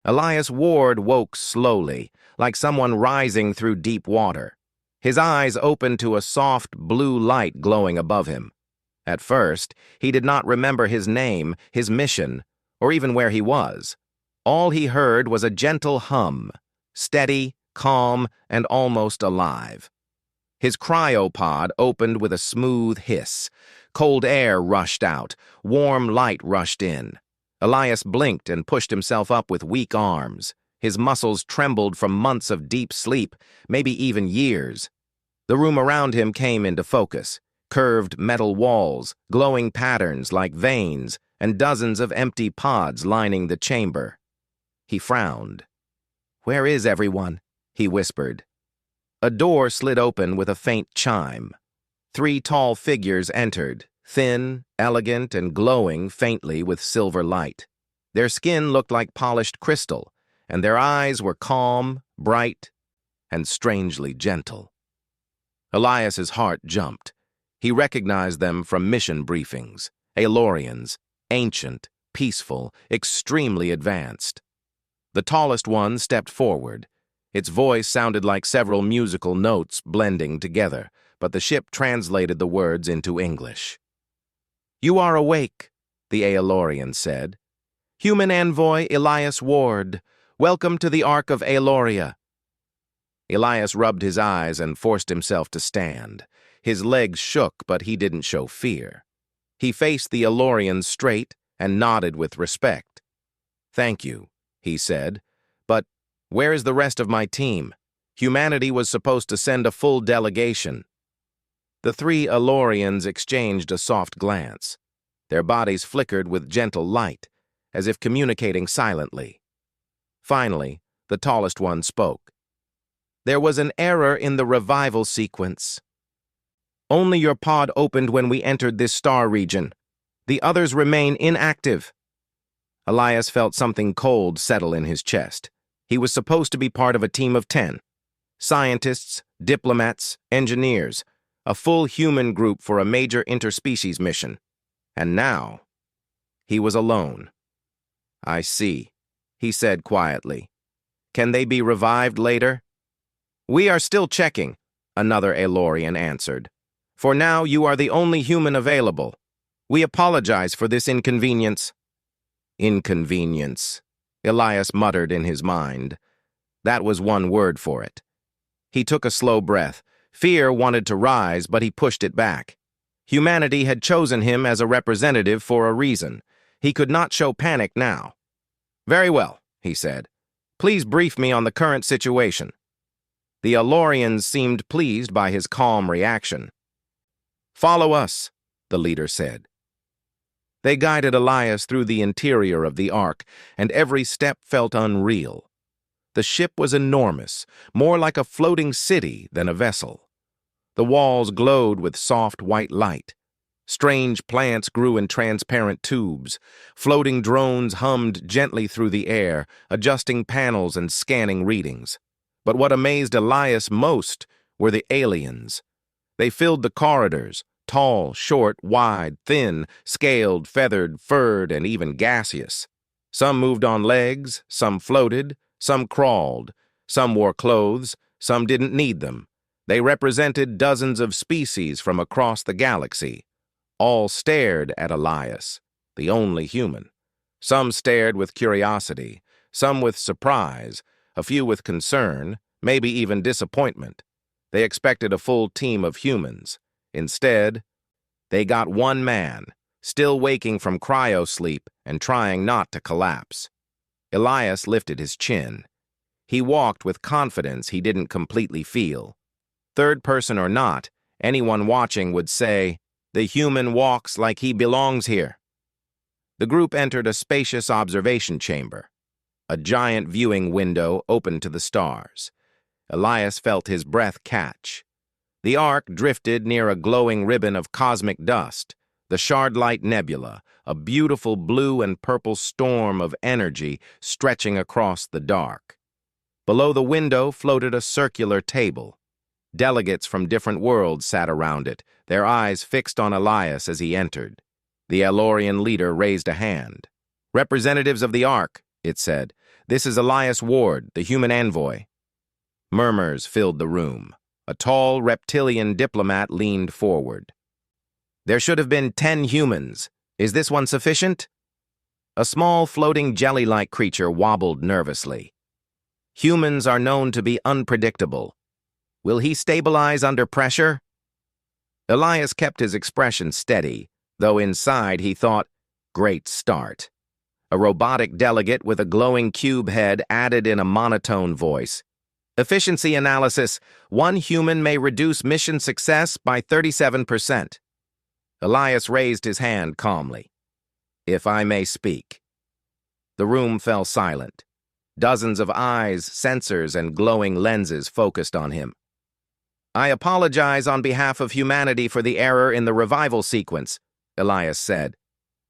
Elias Ward woke slowly, like someone rising through deep water. His eyes opened to a soft blue light glowing above him. At first, he did not remember his name, his mission, or even where he was. All he heard was a gentle hum, steady, calm, and almost alive. His cryopod opened with a smooth hiss. Cold air rushed out, warm light rushed in. Elias blinked and pushed himself up with weak arms. His muscles trembled from months of deep sleep, maybe even years. The room around him came into focus. Curved metal walls, glowing patterns like veins, and dozens of empty pods lining the chamber. He frowned. "Where is everyone?" he whispered. A door slid open with a faint chime. 3 tall figures entered, thin, elegant, and glowing faintly with silver light. Their skin looked like polished crystal, and their eyes were calm, bright, and strangely gentle. Elias's heart jumped. He recognized them from mission briefings. Aelorians, ancient, peaceful, extremely advanced. The tallest one stepped forward. Its voice sounded like several musical notes blending together, but the ship translated the words into English. "You are awake," the Aelorian said. "Human envoy Elias Ward, welcome to the Ark of Aeloria." Elias rubbed his eyes and forced himself to stand. His legs shook, but he didn't show fear. He faced the Aelorian straight and nodded with respect. "Thank you," he said, "but where is the rest of my team? Humanity was supposed to send a full delegation." The 3 Aelorians exchanged a soft glance. Their bodies flickered with gentle light, as if communicating silently. Finally, the tallest one spoke. "There was an error in the revival sequence. Only your pod opened when we entered this star region. The others remain inactive." Elias felt something cold settle in his chest. He was supposed to be part of a team of 10. Scientists, diplomats, engineers, a full human group for a major interspecies mission. And now, he was alone. "I see," he said quietly. "Can they be revived later?" "We are still checking," another Aelorian answered. "For now, you are the only human available. We apologize for this inconvenience." Inconvenience, Elias muttered in his mind. That was one word for it. He took a slow breath. Fear wanted to rise, but he pushed it back. Humanity had chosen him as a representative for a reason. He could not show panic now. "Very well," he said. "Please brief me on the current situation." The Aelorians seemed pleased by his calm reaction. "Follow us," the leader said. They guided Elias through the interior of the Ark, and every step felt unreal. The ship was enormous, more like a floating city than a vessel. The walls glowed with soft white light. Strange plants grew in transparent tubes. Floating drones hummed gently through the air, adjusting panels and scanning readings. But what amazed Elias most were the aliens. They filled the corridors, tall, short, wide, thin, scaled, feathered, furred, and even gaseous. Some moved on legs, some floated, some crawled, some wore clothes, some didn't need them. They represented dozens of species from across the galaxy. All stared at Elias, the only human. Some stared with curiosity, some with surprise, a few with concern, maybe even disappointment. They expected a full team of humans. Instead, they got one man, still waking from cryo-sleep and trying not to collapse. Elias lifted his chin. He walked with confidence he didn't completely feel. Third person or not, anyone watching would say, "The human walks like he belongs here." The group entered a spacious observation chamber. A giant viewing window opened to the stars. Elias felt his breath catch. The Ark drifted near a glowing ribbon of cosmic dust, the Shardlight Nebula, a beautiful blue and purple storm of energy stretching across the dark. Below the window floated a circular table. Delegates from different worlds sat around it, their eyes fixed on Elias as he entered. The Aelorian leader raised a hand. "Representatives of the Ark," it said, This is Elias Ward, the human envoy." Murmurs filled the room. A tall reptilian diplomat leaned forward. "There should have been 10 humans. Is this one sufficient?" A small floating jelly-like creature wobbled nervously. "Humans are known to be unpredictable. Will he stabilize under pressure?" Elias kept his expression steady, though inside he thought, "Great start." A robotic delegate with a glowing cube head added in a monotone voice, "Efficiency analysis. One human may reduce mission success by 37%. Elias raised his hand calmly. "If I may speak." The room fell silent. Dozens of eyes, sensors, and glowing lenses focused on him. "I apologize on behalf of humanity for the error in the revival sequence," Elias said.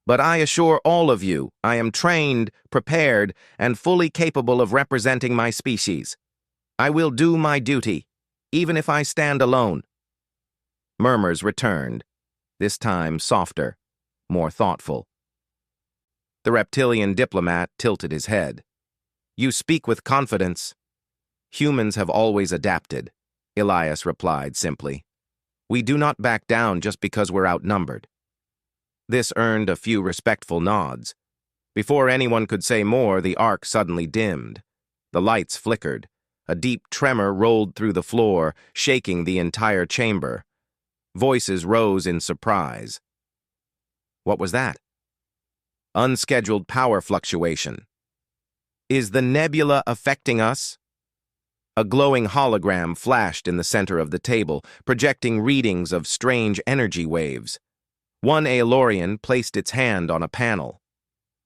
"But I assure all of you, I am trained, prepared, and fully capable of representing my species. I will do my duty, even if I stand alone." Murmurs returned, this time softer, more thoughtful. The reptilian diplomat tilted his head. "You speak with confidence." "Humans have always adapted," Elias replied simply. "We do not back down just because we're outnumbered." This earned a few respectful nods. Before anyone could say more, the arc suddenly dimmed. The lights flickered. A deep tremor rolled through the floor, shaking the entire chamber. Voices rose in surprise. What was that? Unscheduled power fluctuation. Is the nebula affecting us? A glowing hologram flashed in the center of the table, projecting readings of strange energy waves. One Aelorian placed its hand on a panel.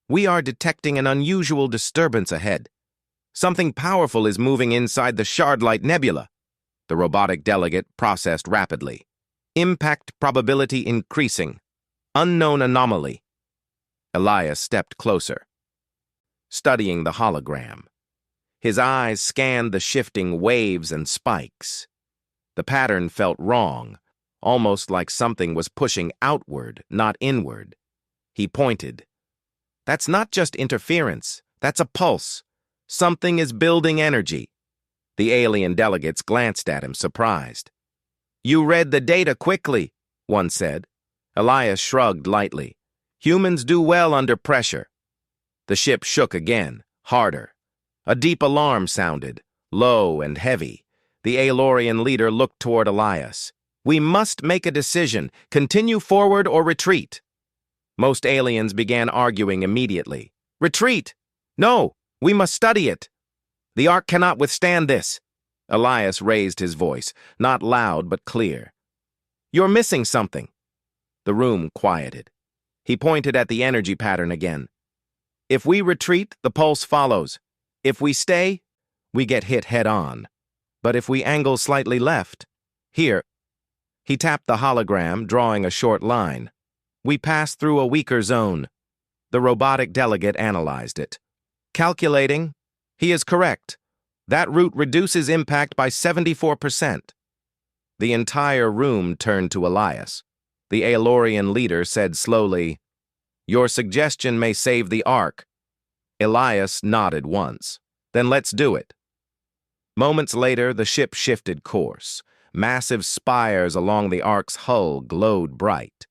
"We are detecting an unusual disturbance ahead. Something powerful is moving inside the Shardlight Nebula." The robotic delegate processed rapidly. "Impact probability increasing. Unknown anomaly." Elias stepped closer, studying the hologram. His eyes scanned the shifting waves and spikes. The pattern felt wrong, almost like something was pushing outward, not inward. He pointed. "That's not just interference, that's a pulse. Something is building energy." The alien delegates glanced at him, surprised. "You read the data quickly," one said. Elias shrugged lightly. "Humans do well under pressure." The ship shook again, harder. A deep alarm sounded, low and heavy. The Aelorian leader looked toward Elias. "We must make a decision, continue forward or retreat." Most aliens began arguing immediately. "Retreat! No, we must study it. The Ark cannot withstand this." Elias raised his voice, not loud but clear. "You're missing something." The room quieted. He pointed at the energy pattern again. "If we retreat, the pulse follows. If we stay, we get hit head-on. But if we angle slightly left, here." He tapped the hologram, drawing a short line. "We pass through a weaker zone." The robotic delegate analyzed it. "Calculating. He is correct. That route reduces impact by 74%. The entire room turned to Elias. The Aelorian leader said slowly, "Your suggestion may save the Ark." Elias nodded once. "Then let's do it." Moments later, the ship shifted course. Massive spires along the Ark's hull glowed bright.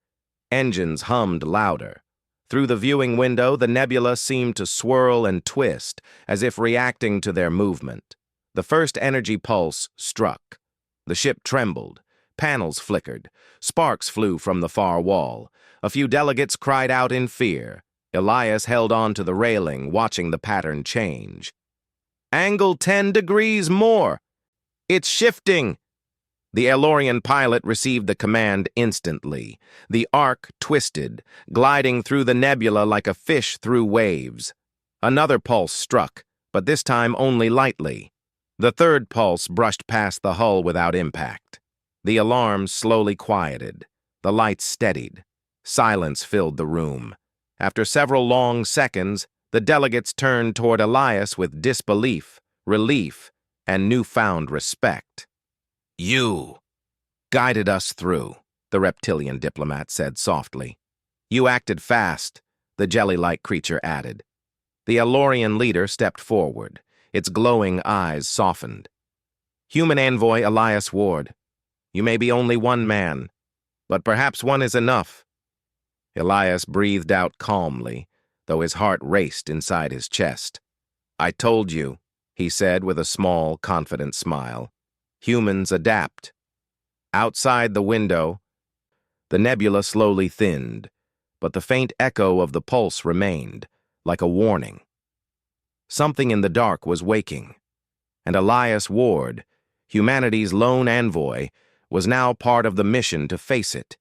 Engines hummed louder. Through the viewing window, the nebula seemed to swirl and twist, as if reacting to their movement. The first energy pulse struck. The ship trembled. Panels flickered. Sparks flew from the far wall. A few delegates cried out in fear. Elias held on to the railing, watching the pattern change. "Angle 10 degrees more! It's shifting!" The Aelorian pilot received the command instantly. The Ark twisted, gliding through the nebula like a fish through waves. Another pulse struck, but this time only lightly. The third pulse brushed past the hull without impact. The alarm slowly quieted. The lights steadied. Silence filled the room. After several long seconds, the delegates turned toward Elias with disbelief, relief, and newfound respect. "You guided us through," the reptilian diplomat said softly. "You acted fast," the jelly-like creature added. The Elorian leader stepped forward, its glowing eyes softened. "Human envoy Elias Ward, you may be only one man, but perhaps one is enough." Elias breathed out calmly, though his heart raced inside his chest. "I told you," he said with a small, confident smile. "Humans adapt." Outside the window, the nebula slowly thinned, but the faint echo of the pulse remained, like a warning. Something in the dark was waking, and Elias Ward, humanity's lone envoy, was now part of the mission to face it.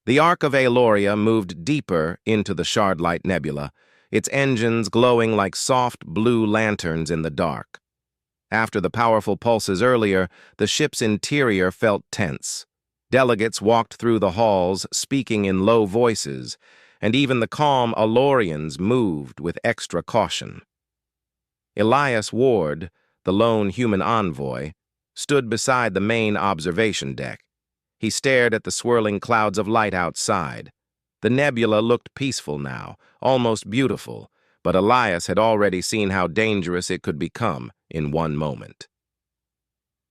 The Ark of Aloria moved deeper into the Shardlight Nebula, its engines glowing like soft blue lanterns in the dark. After the powerful pulses earlier, the ship's interior felt tense. Delegates walked through the halls, speaking in low voices, and even the calm Alorians moved with extra caution. Elias Ward, the lone human envoy, stood beside the main observation deck. He stared at the swirling clouds of light outside. The nebula looked peaceful now, almost beautiful, but Elias had already seen how dangerous it could become in one moment.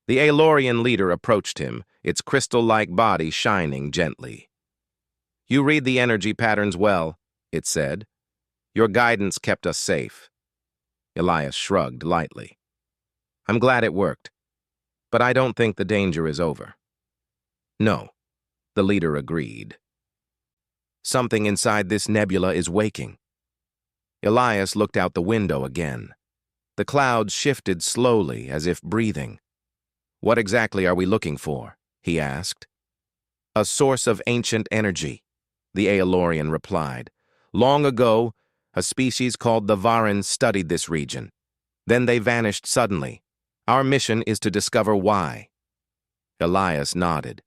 The Alorian leader approached him, its crystal-like body shining gently. "You read the energy patterns well," it said. "Your guidance kept us safe." Elias shrugged lightly. "I'm glad it worked, but I don't think the danger is over." "No," the leader agreed. "Something inside this nebula is waking." Elias looked out the window again. The clouds shifted slowly, as if breathing. "What exactly are we looking for?" he asked. "A source of ancient energy," the Aelorian replied. "Long ago, a species called the Varan studied this region. Then they vanished suddenly. Our mission is to discover why." Elias nodded.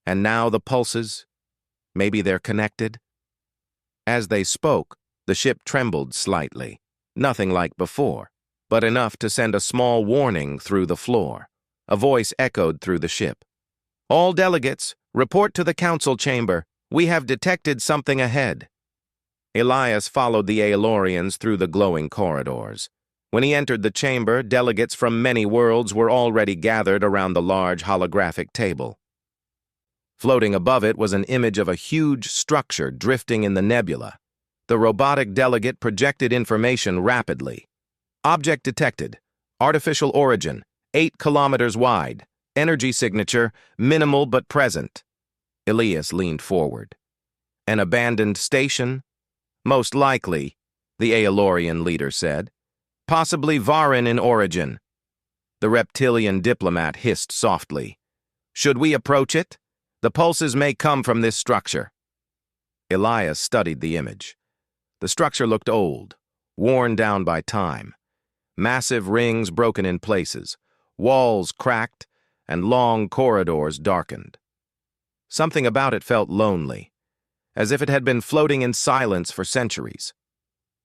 "And now the pulses? Maybe they're connected?" As they spoke, the ship trembled slightly, nothing like before, but enough to send a small warning through the floor. A voice echoed through the ship. "All delegates, report to the council chamber. We have detected something ahead." Elias followed the Aelorians through the glowing corridors. When he entered the chamber, delegates from many worlds were already gathered around the large holographic table. Floating above it was an image of a huge structure drifting in the nebula. The robotic delegate projected information rapidly. "Object detected. Artificial origin. 8 kilometers wide. Energy signature, minimal but present." Elias leaned forward. "An abandoned station?" "Most likely," the Aelorian leader said. "Possibly Varan in origin." The reptilian diplomat hissed softly. "Should we approach it? The pulses may come from this structure." Elias studied the image. The structure looked old, worn down by time. Massive rings broken in places, walls cracked, and long corridors darkened. Something about it felt lonely, as if it had been floating in silence for centuries.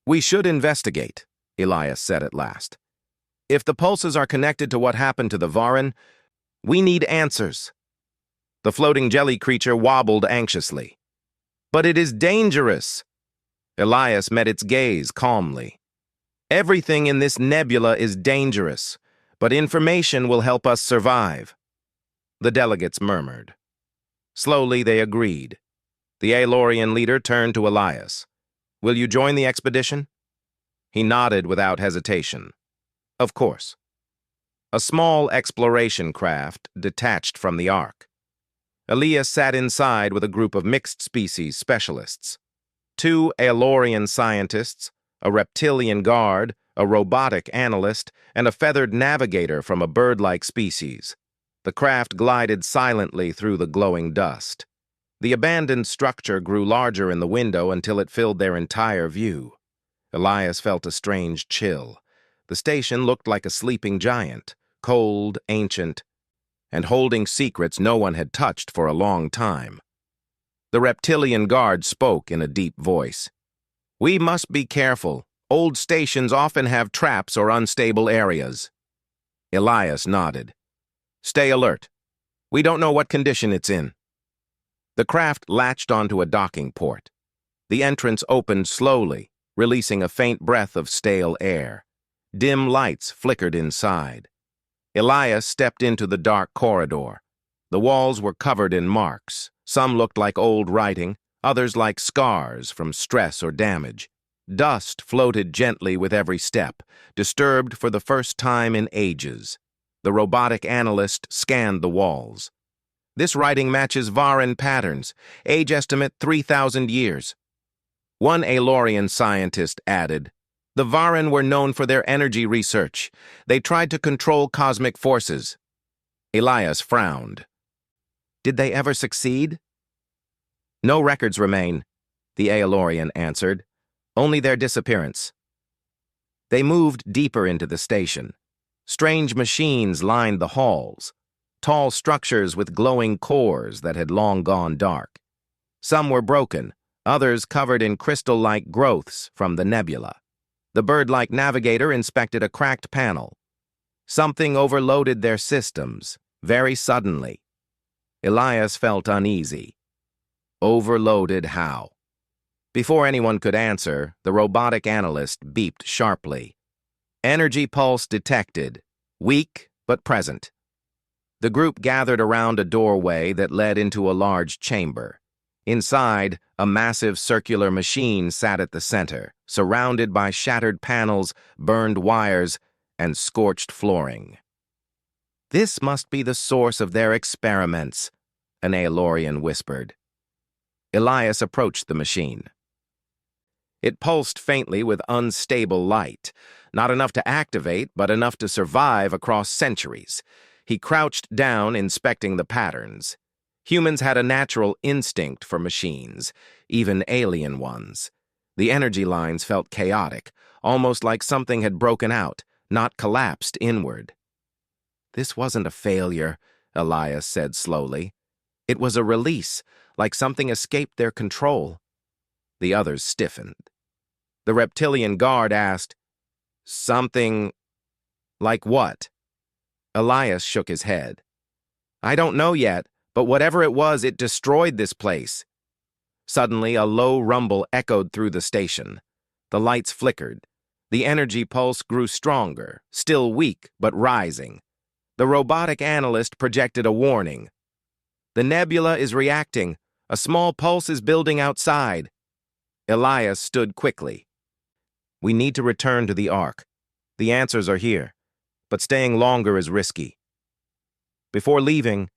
"We should investigate," Elias said at last. "If the pulses are connected to what happened to the Varan, we need answers." The floating jelly creature wobbled anxiously. "But it is dangerous." Elias met its gaze calmly. "Everything in this nebula is dangerous, but information will help us survive." The delegates murmured. Slowly they agreed. The Aelorian leader turned to Elias. "Will you join the expedition?" He nodded without hesitation. "Of course." A small exploration craft detached from the Ark. Elias sat inside with a group of mixed-species specialists. 2 Aelorian scientists, a reptilian guard, a robotic analyst, and a feathered navigator from a bird-like species. The craft glided silently through the glowing dust. The abandoned structure grew larger in the window until it filled their entire view. Elias felt a strange chill. The station looked like a sleeping giant, cold, ancient, and holding secrets no one had touched for a long time. The reptilian guard spoke in a deep voice. "We must be careful. Old stations often have traps or unstable areas." Elias nodded. "Stay alert. We don't know what condition it's in." The craft latched onto a docking port. The entrance opened slowly, releasing a faint breath of stale air. Dim lights flickered inside. Elias stepped into the dark corridor. The walls were covered in marks. Some looked like old writing, others like scars from stress or damage. Dust floated gently with every step, disturbed for the first time in ages. The robotic analyst scanned the walls. This writing matches Varan patterns, age estimate 3,000 years. One Aelorian scientist added, "The Varan were known for their energy research. They tried to control cosmic forces." Elias frowned. "Did they ever succeed?" "No records remain," the Aelorian answered. "Only their disappearance." They moved deeper into the station. Strange machines lined the halls, tall structures with glowing cores that had long gone dark. Some were broken, others covered in crystal-like growths from the nebula. The bird-like navigator inspected a cracked panel. Something overloaded their systems, very suddenly. Elias felt uneasy. Overloaded how? Before anyone could answer, the robotic analyst beeped sharply. Energy pulse detected. Weak, but present. The group gathered around a doorway that led into a large chamber. Inside, a massive circular machine sat at the center, surrounded by shattered panels, burned wires, and scorched flooring. "This must be the source of their experiments," an Aelorian whispered. Elias approached the machine. It pulsed faintly with unstable light, not enough to activate, but enough to survive across centuries. He crouched down, inspecting the patterns. Humans had a natural instinct for machines, even alien ones. The energy lines felt chaotic, almost like something had broken out, not collapsed inward. "This wasn't a failure," Elias said slowly. "It was a release, like something escaped their control." The others stiffened. The reptilian guard asked, "Something like what?" Elias shook his head. "I don't know yet, but whatever it was, it destroyed this place." Suddenly, a low rumble echoed through the station. The lights flickered. The energy pulse grew stronger, still weak, but rising. The robotic analyst projected a warning. "The nebula is reacting. A small pulse is building outside." Elias stood quickly. "We need to return to the Ark. The answers are here, but staying longer is risky." Before leaving,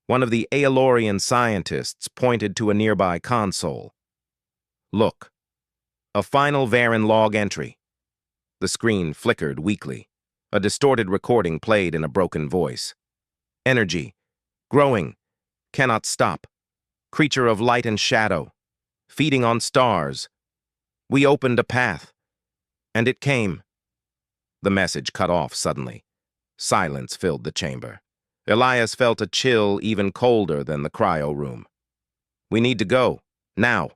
one of the Aelorian scientists pointed to a nearby console. "Look, a final Varan log entry." The screen flickered weakly. A distorted recording played in a broken voice. "Energy. Growing. Cannot stop. Creature of light and shadow. Feeding on stars. We opened a path. And it came." The message cut off suddenly. Silence filled the chamber. Elias felt a chill even colder than the cryo room. "We need to go. Now."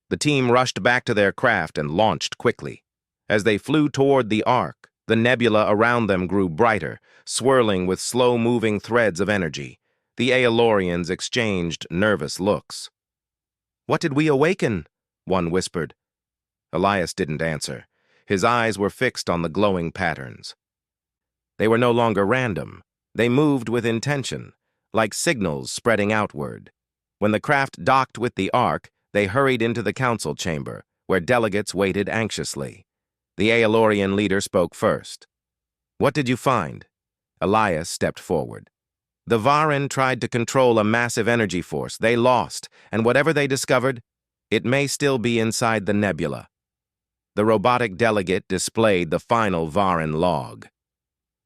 The team rushed back to their craft and launched quickly. As they flew toward the Ark, the nebula around them grew brighter, swirling with slow-moving threads of energy. The Aelorians exchanged nervous looks. "What did we awaken?" one whispered. Elias didn't answer. His eyes were fixed on the glowing patterns. They were no longer random. They moved with intention, like signals spreading outward. When the craft docked with the Ark, they hurried into the council chamber, where delegates waited anxiously. The Aelorian leader spoke first. "What did you find?" Elias stepped forward. "The Varan tried to control a massive energy force. They lost, and whatever they discovered, it may still be inside the nebula." The robotic delegate displayed the final Varan log.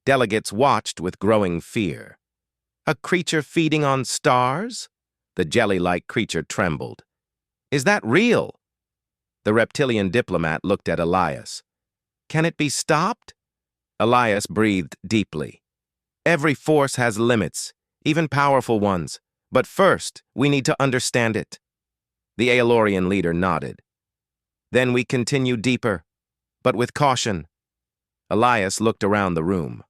Delegates watched with growing fear. "A creature feeding on stars?" The jelly-like creature trembled. "Is that real?" The reptilian diplomat looked at Elias. "Can it be stopped?" Elias breathed deeply. "Every force has limits, even powerful ones. But first, we need to understand it." The Aelorian leader nodded. "Then we continue deeper, but with caution." Elias looked around the room.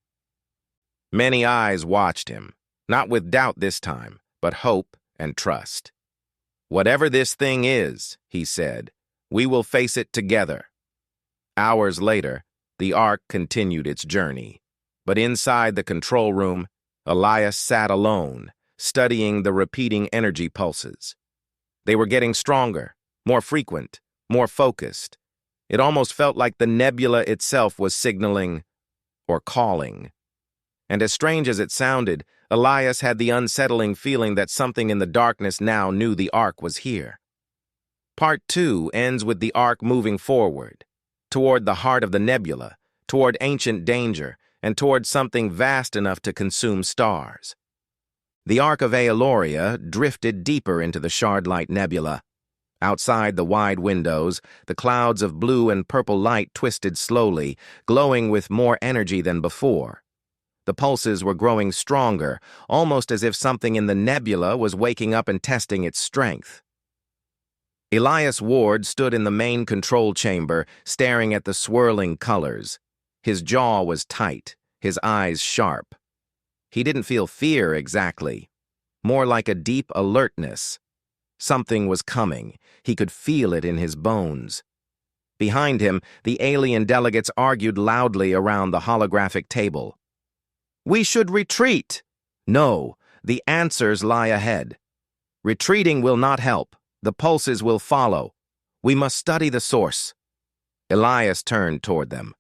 Many eyes watched him, not with doubt this time, but hope and trust. "Whatever this thing is," he said, "we will face it together." Hours later, the Ark continued its journey. But inside the control room, Elias sat alone, studying the repeating energy pulses. They were getting stronger, more frequent, more focused. It almost felt like the nebula itself was signaling or calling. And as strange as it sounded, Elias had the unsettling feeling that something in the darkness now knew the Ark was here. Part 2 ends with the Ark moving forward, toward the heart of the nebula, toward ancient danger, and toward something vast enough to consume stars. The Ark of Aeloria drifted deeper into the Shard-Light Nebula. Outside the wide windows, the clouds of blue and purple light twisted slowly, glowing with more energy than before. The pulses were growing stronger, almost as if something in the nebula was waking up and testing its strength. Elias Ward stood in the main control chamber, staring at the swirling colors. His jaw was tight, his eyes sharp. He didn't feel fear exactly, more like a deep alertness. Something was coming. He could feel it in his bones. Behind him, the alien delegates argued loudly around the holographic table. "We should retreat." "No, the answers lie ahead. Retreating will not help. The pulses will follow. We must study the source." Elias turned toward them.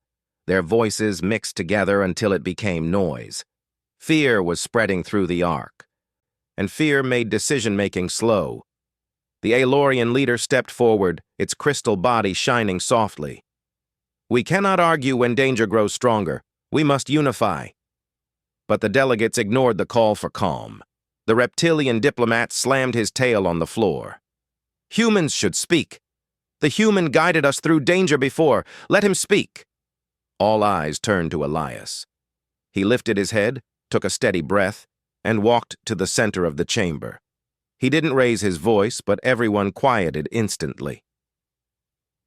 Their voices mixed together until it became noise. Fear was spreading through the Ark, and fear made decision-making slow. The Aelorian leader stepped forward, its crystal body shining softly. "We cannot argue when danger grows stronger. We must unify." But the delegates ignored the call for calm. The reptilian diplomat slammed his tail on the floor. "Humans should speak. The human guided us through danger before. Let him speak." All eyes turned to Elias. He lifted his head, took a steady breath, and walked to the center of the chamber. He didn't raise his voice, but everyone quieted instantly.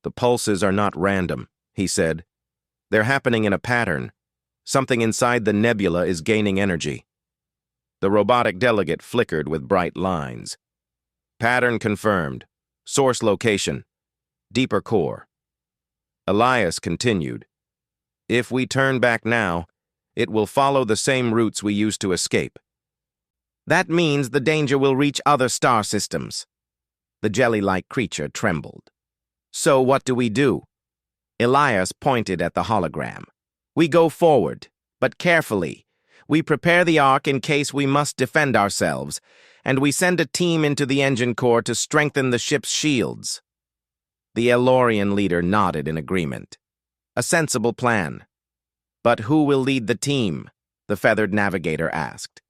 "The pulses are not random," he said. "They're happening in a pattern. Something inside the nebula is gaining energy." The robotic delegate flickered with bright lines. "Pattern confirmed. Source location. Deeper core." Elias continued. "If we turn back now, it will follow the same routes we used to escape. That means the danger will reach other star systems." The jelly-like creature trembled. "So what do we do?" Elias pointed at the hologram. "We go forward, but carefully. We prepare the Ark in case we must defend ourselves, and we send a team into the engine core to strengthen the ship's shields." The Aelorian leader nodded in agreement. "A sensible plan." "But who will lead the team?" the feathered navigator asked.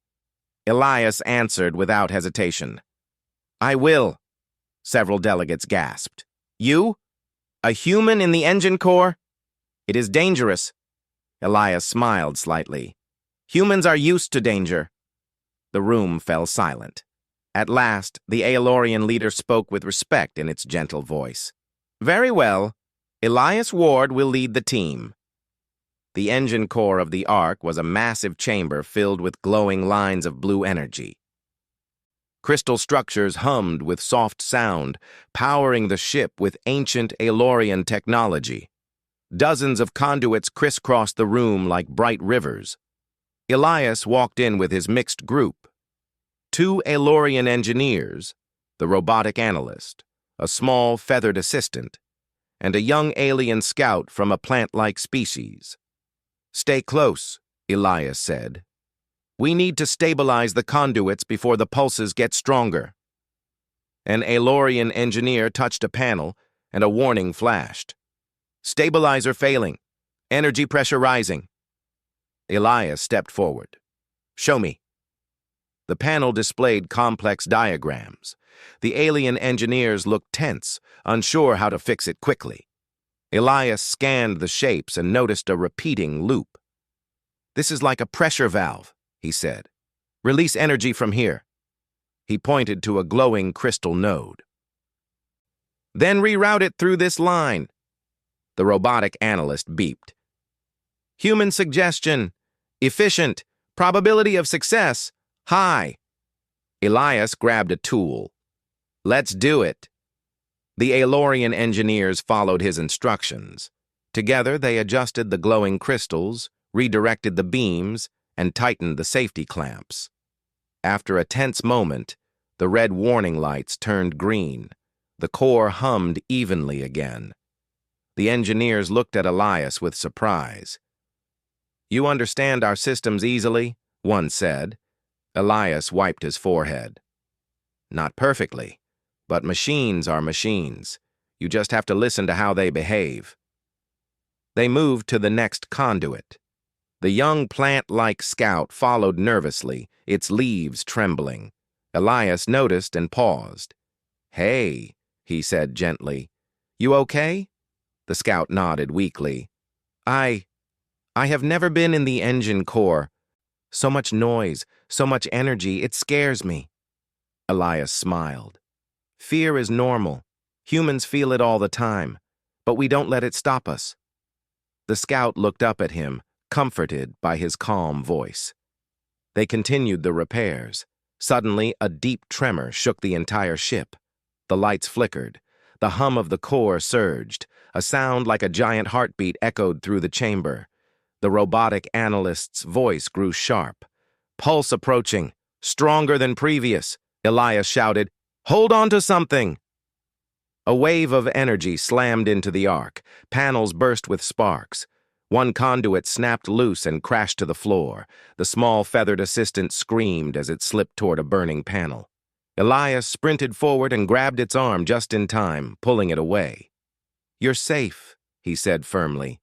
Elias answered without hesitation. "I will." Several delegates gasped. "You? A human in the engine core? It is dangerous." Elias smiled slightly. "Humans are used to danger." The room fell silent. At last, the Aelorian leader spoke with respect in its gentle voice. "Very well. Elias Ward will lead the team." The engine core of the Ark was a massive chamber filled with glowing lines of blue energy. Crystal structures hummed with soft sound, powering the ship with ancient Aelorian technology. Dozens of conduits crisscrossed the room like bright rivers. Elias walked in with his mixed group. 2 Aelorian engineers, the robotic analyst, a small feathered assistant, and a young alien scout from a plant-like species. "Stay close," Elias said. "We need to stabilize the conduits before the pulses get stronger." An Aelorian engineer touched a panel, and a warning flashed. "Stabilizer failing. Energy pressure rising." Elias stepped forward. "Show me." The panel displayed complex diagrams. The alien engineers looked tense, unsure how to fix it quickly. Elias scanned the shapes and noticed a repeating loop. "This is like a pressure valve," he said. "Release energy from here." He pointed to a glowing crystal node. "Then reroute it through this line." The robotic analyst beeped. "Human suggestion. Efficient. Probability of success. High." Elias grabbed a tool. "Let's do it." The Aelorian engineers followed his instructions. Together, they adjusted the glowing crystals, redirected the beams, and tightened the safety clamps. After a tense moment, the red warning lights turned green. The core hummed evenly again. The engineers looked at Elias with surprise. "You understand our systems easily?" one said. Elias wiped his forehead. "Not perfectly, but machines are machines. You just have to listen to how they behave." They moved to the next conduit. The young plant-like scout followed nervously, its leaves trembling. Elias noticed and paused. "Hey," he said gently. "You okay?" The scout nodded weakly. I have never been in the engine core. So much noise, so much energy, it scares me." Elias smiled. "Fear is normal. Humans feel it all the time, but we don't let it stop us." The scout looked up at him, comforted by his calm voice. They continued the repairs. Suddenly, a deep tremor shook the entire ship. The lights flickered. The hum of the core surged. A sound like a giant heartbeat echoed through the chamber. The robotic analyst's voice grew sharp. "Pulse approaching, stronger than previous," Elias shouted. "Hold on to something!" A wave of energy slammed into the ark. Panels burst with sparks. One conduit snapped loose and crashed to the floor. The small feathered assistant screamed as it slipped toward a burning panel. Elias sprinted forward and grabbed its arm just in time, pulling it away. "You're safe," he said firmly.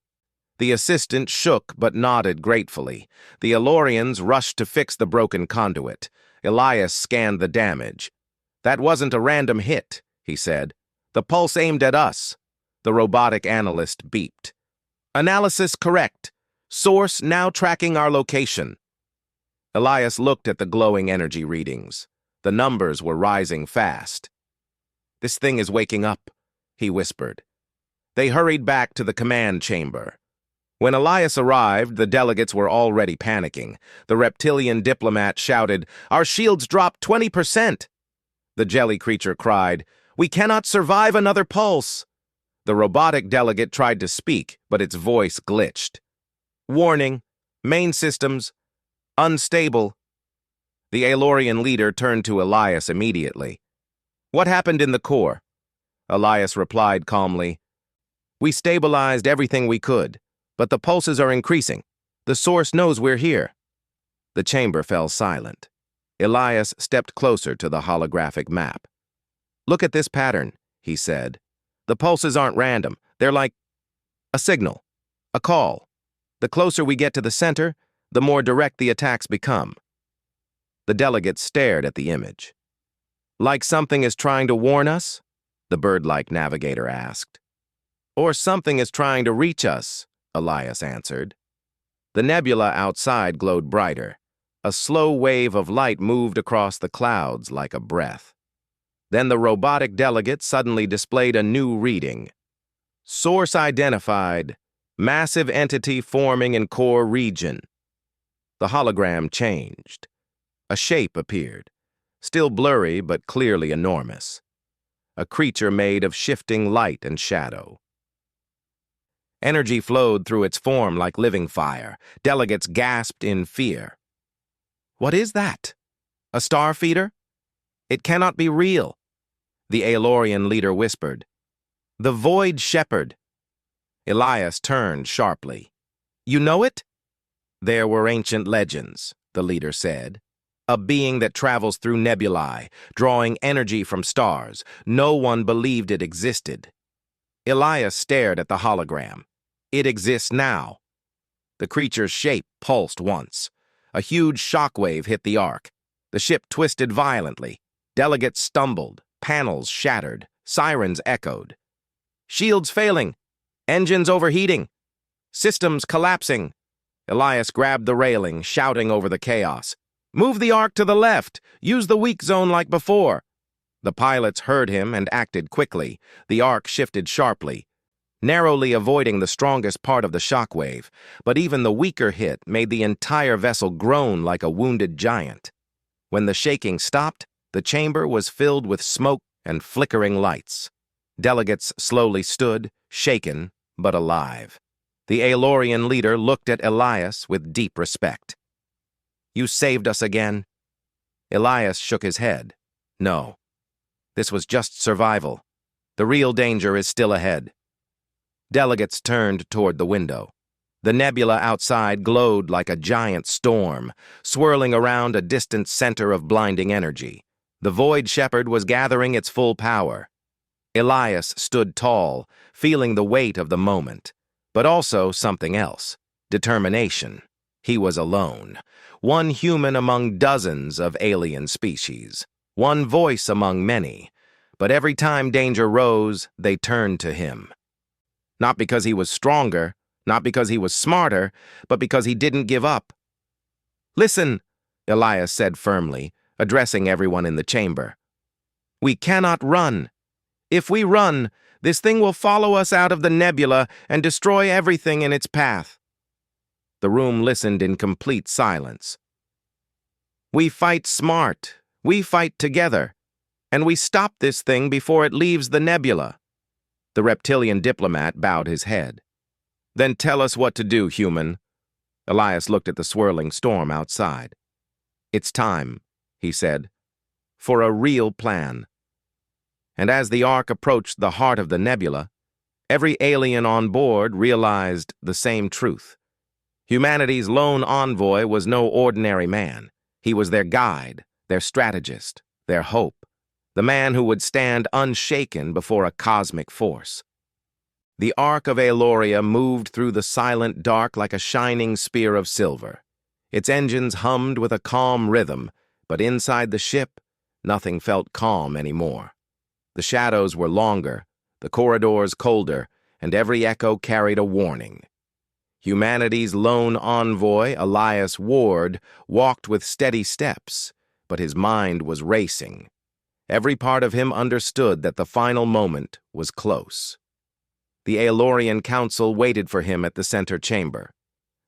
The assistant shook but nodded gratefully. The Elorians rushed to fix the broken conduit. Elias scanned the damage. "That wasn't a random hit," he said. "The pulse aimed at us." The robotic analyst beeped. "Analysis correct. Source now tracking our location." Elias looked at the glowing energy readings. The numbers were rising fast. "This thing is waking up," he whispered. They hurried back to the command chamber. When Elias arrived, the delegates were already panicking. The reptilian diplomat shouted, "Our shields dropped 20%! The jelly creature cried, "We cannot survive another pulse!" The robotic delegate tried to speak, but its voice glitched. "Warning, main systems, unstable." The Aelorian leader turned to Elias immediately. "What happened in the core?" Elias replied calmly, "We stabilized everything we could, but the pulses are increasing. The source knows we're here." The chamber fell silent. Elias stepped closer to the holographic map. "Look at this pattern," he said. "The pulses aren't random. They're like a signal, a call. The closer we get to the center, the more direct the attacks become." The delegates stared at the image. "Like something is trying to warn us?" the bird-like navigator asked. "Or something is trying to reach us," Elias answered. The nebula outside glowed brighter. A slow wave of light moved across the clouds like a breath. Then the robotic delegate suddenly displayed a new reading. "Source identified. Massive entity forming in core region." The hologram changed. A shape appeared, still blurry but clearly enormous. A creature made of shifting light and shadow. Energy flowed through its form like living fire. Delegates gasped in fear. "What is that? A star feeder? It cannot be real," the Aelorian leader whispered. "The Void Shepherd." Elias turned sharply. "You know it?" "There were ancient legends," the leader said. "A being that travels through nebulae, drawing energy from stars. No one believed it existed." Elias stared at the hologram. "It exists now." The creature's shape pulsed once. A huge shockwave hit the ark. The ship twisted violently. Delegates stumbled. Panels shattered. Sirens echoed. "Shields failing. Engines overheating. Systems collapsing." Elias grabbed the railing, shouting over the chaos. "Move the ark to the left. Use the weak zone like before." The pilots heard him and acted quickly. The ark shifted sharply, narrowly avoiding the strongest part of the shockwave, but even the weaker hit made the entire vessel groan like a wounded giant. When the shaking stopped, the chamber was filled with smoke and flickering lights. Delegates slowly stood, shaken, but alive. The Aelorian leader looked at Elias with deep respect. "You saved us again?" Elias shook his head. "No. This was just survival. The real danger is still ahead." Delegates turned toward the window. The nebula outside glowed like a giant storm, swirling around a distant center of blinding energy. The Void Shepherd was gathering its full power. Elias stood tall, feeling the weight of the moment, but also something else: determination. He was alone, one human among dozens of alien species, one voice among many, but every time danger rose, they turned to him. Not because he was stronger, not because he was smarter, but because he didn't give up. "Listen," Elias said firmly, addressing everyone in the chamber. "We cannot run. If we run, this thing will follow us out of the nebula and destroy everything in its path." The room listened in complete silence. "We fight smart. We fight together. And we stop this thing before it leaves the nebula." The reptilian diplomat bowed his head. "Then tell us what to do, human." Elias looked at the swirling storm outside. "It's time," he said, "for a real plan." And as the Ark approached the heart of the nebula, every alien on board realized the same truth. Humanity's lone envoy was no ordinary man. He was their guide, their strategist, their hope, the man who would stand unshaken before a cosmic force. The Ark of Aeloria moved through the silent dark like a shining spear of silver. Its engines hummed with a calm rhythm, but inside the ship, nothing felt calm anymore. The shadows were longer, the corridors colder, and every echo carried a warning. Humanity's lone envoy, Elias Ward, walked with steady steps, but his mind was racing. Every part of him understood that the final moment was close. The Aelorian Council waited for him at the center chamber.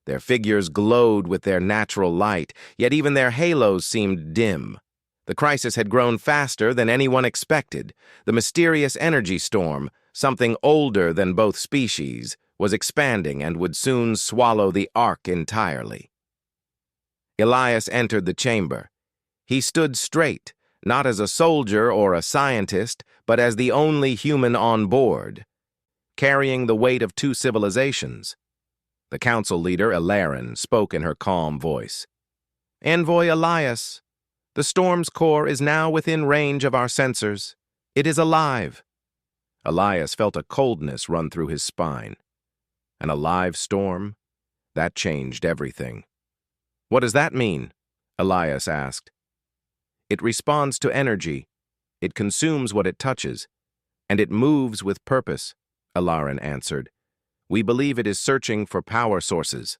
Their figures glowed with their natural light, yet even their halos seemed dim. The crisis had grown faster than anyone expected. The mysterious energy storm, something older than both species, was expanding and would soon swallow the Ark entirely. Elias entered the chamber. He stood straight, not as a soldier or a scientist, but as the only human on board, carrying the weight of two civilizations. The council leader, Alarin, spoke in her calm voice. "Envoy Elias, the storm's core is now within range of our sensors. It is alive." Elias felt a coldness run through his spine. An alive storm? That changed everything. "What does that mean?" Elias asked. "It responds to energy. It consumes what it touches, and it moves with purpose," Alarin answered. "We believe it is searching for power sources."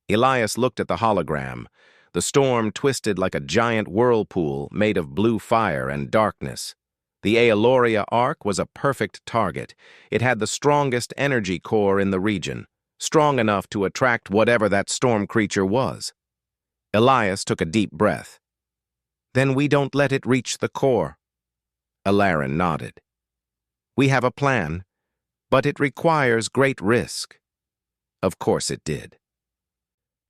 Elias looked at the hologram. The storm twisted like a giant whirlpool made of blue fire and darkness. The Aeloria Ark was a perfect target. It had the strongest energy core in the region, strong enough to attract whatever that storm creature was. Elias took a deep breath. "Then we don't let it reach the core." Alarin nodded. "We have a plan, but it requires great risk." Of course it did.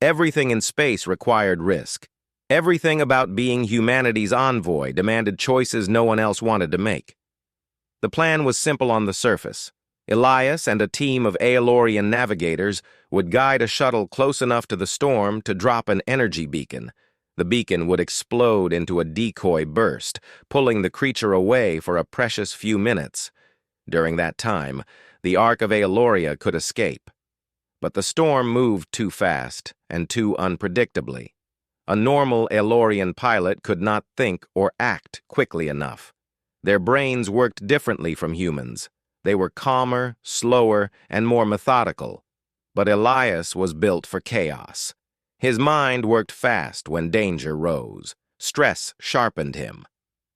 Everything in space required risk. Everything about being humanity's envoy demanded choices no one else wanted to make. The plan was simple on the surface. Elias and a team of Aelorian navigators would guide a shuttle close enough to the storm to drop an energy beacon. The beacon would explode into a decoy burst, pulling the creature away for a precious few minutes. During that time, the Ark of Aeloria could escape. But the storm moved too fast and too unpredictably. A normal Aelorian pilot could not think or act quickly enough. Their brains worked differently from humans. They were calmer, slower, and more methodical. But Elias was built for chaos. His mind worked fast when danger rose. Stress sharpened him.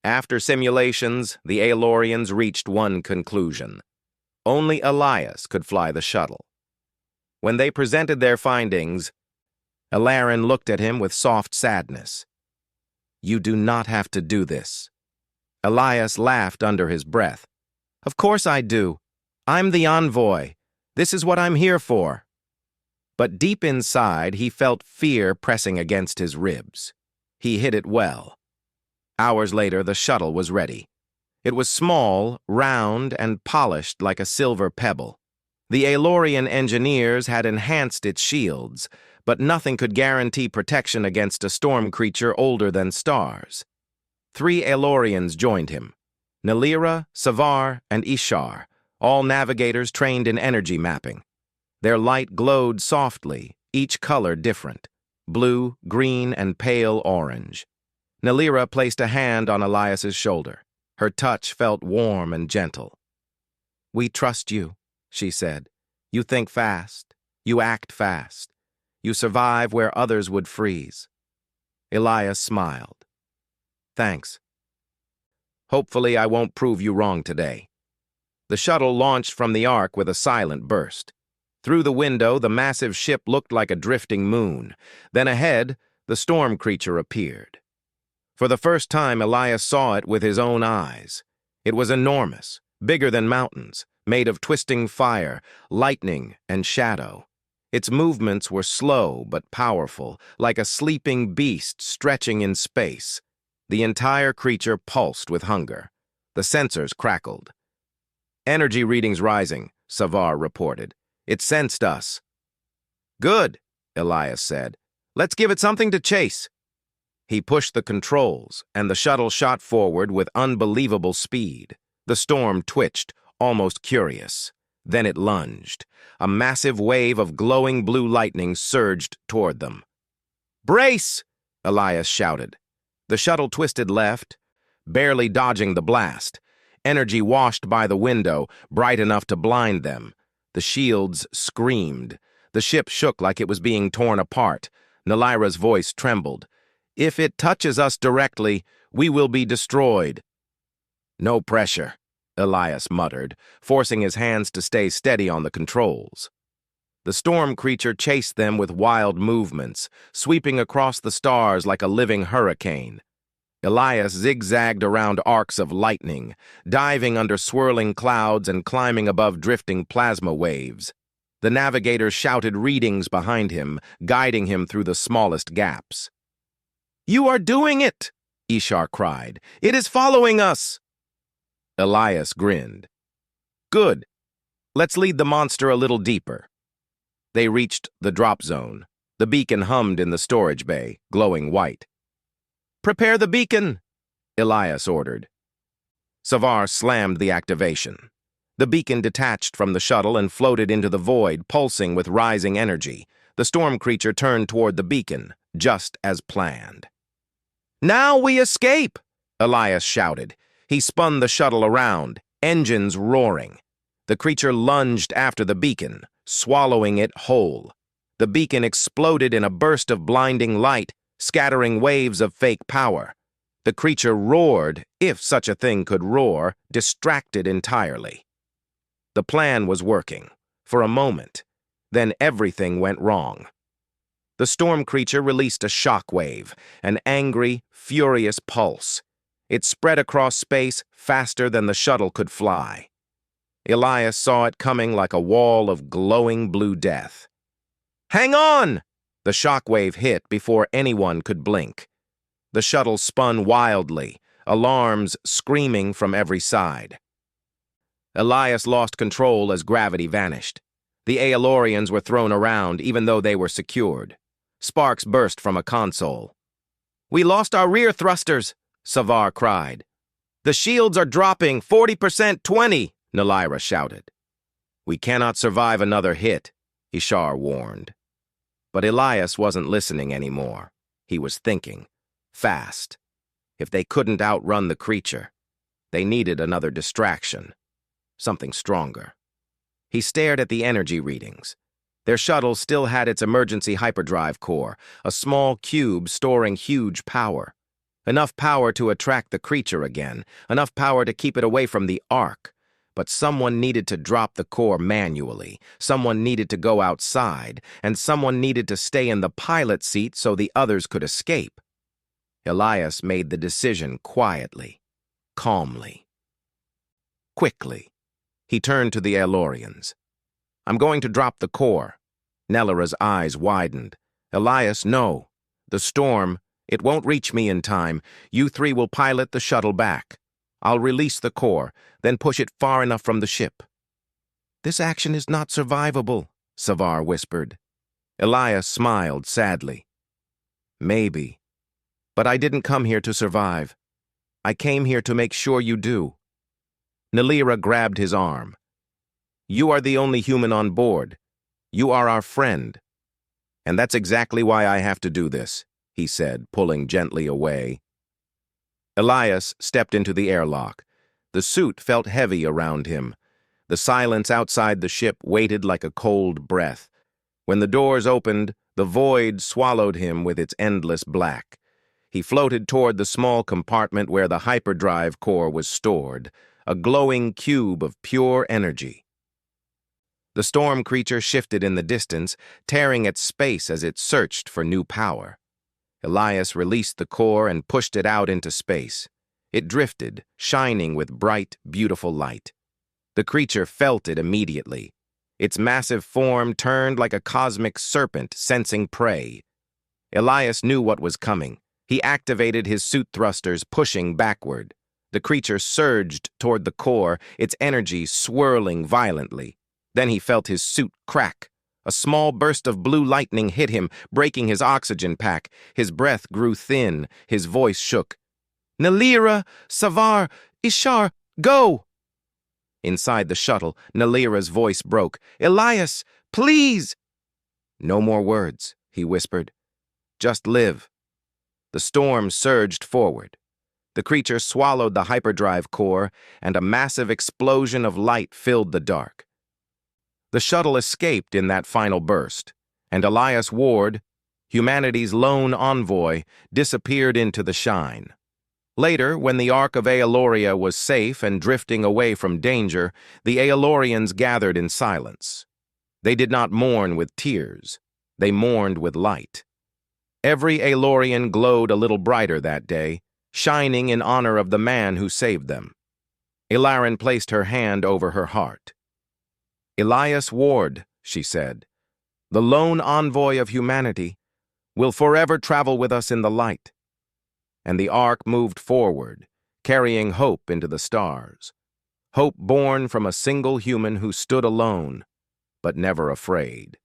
After simulations, the Aelorians reached one conclusion. Only Elias could fly the shuttle. When they presented their findings, Alarin looked at him with soft sadness. "You do not have to do this." Elias laughed under his breath. "Of course I do. I'm the envoy. This is what I'm here for. But deep inside, he felt fear pressing against his ribs. He hid it well. Hours later, the shuttle was ready. It was small, round, and polished like a silver pebble. The Aelorian engineers had enhanced its shields, but nothing could guarantee protection against a storm creature older than stars. 3 Aelorians joined him: Nalira, Savar, and Ishar, all navigators trained in energy mapping. Their light glowed softly, each color different: blue, green, and pale orange. Nalira placed a hand on Elias's shoulder. Her touch felt warm and gentle. "We trust you," she said. "You think fast. You act fast. You survive where others would freeze." Elias smiled. "Thanks. Hopefully I won't prove you wrong today." The shuttle launched from the Ark with a silent burst. Through the window, the massive ship looked like a drifting moon. Then ahead, the storm creature appeared. For the first time, Elias saw it with his own eyes. It was enormous, bigger than mountains, made of twisting fire, lightning, and shadow. Its movements were slow but powerful, like a sleeping beast stretching in space. The entire creature pulsed with hunger. The sensors crackled. "Energy readings rising," Savar reported. "It sensed us." "Good," Elias said. "Let's give it something to chase." He pushed the controls, and the shuttle shot forward with unbelievable speed. The storm twitched, almost curious. Then it lunged. A massive wave of glowing blue lightning surged toward them. "Brace!" Elias shouted. The shuttle twisted left, barely dodging the blast. Energy washed by the window, bright enough to blind them. The shields screamed. The ship shook like it was being torn apart. Nalira's voice trembled. "If it touches us directly, we will be destroyed." "No pressure," Elias muttered, forcing his hands to stay steady on the controls. The storm creature chased them with wild movements, sweeping across the stars like a living hurricane. Elias zigzagged around arcs of lightning, diving under swirling clouds and climbing above drifting plasma waves. The navigator shouted readings behind him, guiding him through the smallest gaps. "You are doing it!" Ishar cried. "It is following us!" Elias grinned. "Good. Let's lead the monster a little deeper." They reached the drop zone. The beacon hummed in the storage bay, glowing white. "Prepare the beacon," Elias ordered. Savar slammed the activation. The beacon detached from the shuttle and floated into the void, pulsing with rising energy. The storm creature turned toward the beacon, just as planned. "Now we escape!" Elias shouted. He spun the shuttle around, engines roaring. The creature lunged after the beacon, swallowing it whole. The beacon exploded in a burst of blinding light, scattering waves of fake power. The creature roared, if such a thing could roar, distracted entirely. The plan was working, for a moment. Then everything went wrong. The storm creature released a shock wave, an angry, furious pulse. It spread across space faster than the shuttle could fly. Elias saw it coming like a wall of glowing blue death. "Hang on!" The shock wave hit before anyone could blink. The shuttle spun wildly, alarms screaming from every side. Elias lost control as gravity vanished. The Aelorians were thrown around even though they were secured. Sparks burst from a console. "We lost our rear thrusters," Savar cried. "The shields are dropping 40%, 20, Nalira shouted. "We cannot survive another hit," Ishar warned. But Elias wasn't listening anymore. He was thinking. Fast. If they couldn't outrun the creature, they needed another distraction. Something stronger. He stared at the energy readings. Their shuttle still had its emergency hyperdrive core, a small cube storing huge power. Enough power to attract the creature again, enough power to keep it away from the Ark. But someone needed to drop the core manually, someone needed to go outside, and someone needed to stay in the pilot seat so the others could escape. Elias made the decision quietly, calmly. Quickly, he turned to the Aelorians. I'm going to drop the core. Nellara's eyes widened. Elias, no. The storm, it won't reach me in time. You three will pilot the shuttle back. I'll release the core, then push it far enough from the ship. This action is not survivable, Savar whispered. Elias smiled sadly. Maybe. But I didn't come here to survive. I came here to make sure you do. Nellira grabbed his arm. You are the only human on board. You are our friend. And that's exactly why I have to do this, he said, pulling gently away. Elias stepped into the airlock. The suit felt heavy around him. The silence outside the ship waited like a cold breath. When the doors opened, the void swallowed him with its endless black. He floated toward the small compartment where the hyperdrive core was stored, a glowing cube of pure energy. The storm creature shifted in the distance, tearing at space as it searched for new power. Elias released the core and pushed it out into space. It drifted, shining with bright, beautiful light. The creature felt it immediately. Its massive form turned like a cosmic serpent sensing prey. Elias knew what was coming. He activated his suit thrusters, pushing backward. The creature surged toward the core, its energy swirling violently. Then he felt his suit crack. A small burst of blue lightning hit him, breaking his oxygen pack. His breath grew thin. His voice shook. Nellira, Savar, Ishar, go! Inside the shuttle, Nellira's voice broke. Elias, please! No more words, he whispered. Just live. The storm surged forward. The creature swallowed the hyperdrive core, and a massive explosion of light filled the dark. The shuttle escaped in that final burst, and Elias Ward, humanity's lone envoy, disappeared into the shine. Later, when the Ark of Aeloria was safe and drifting away from danger, the Aelorians gathered in silence. They did not mourn with tears. They mourned with light. Every Aelorian glowed a little brighter that day, shining in honor of the man who saved them. Ilarin placed her hand over her heart. Elias Ward, she said, the lone envoy of humanity, will forever travel with us in the light. And the Ark moved forward, carrying hope into the stars. Hope born from a single human who stood alone, but never afraid.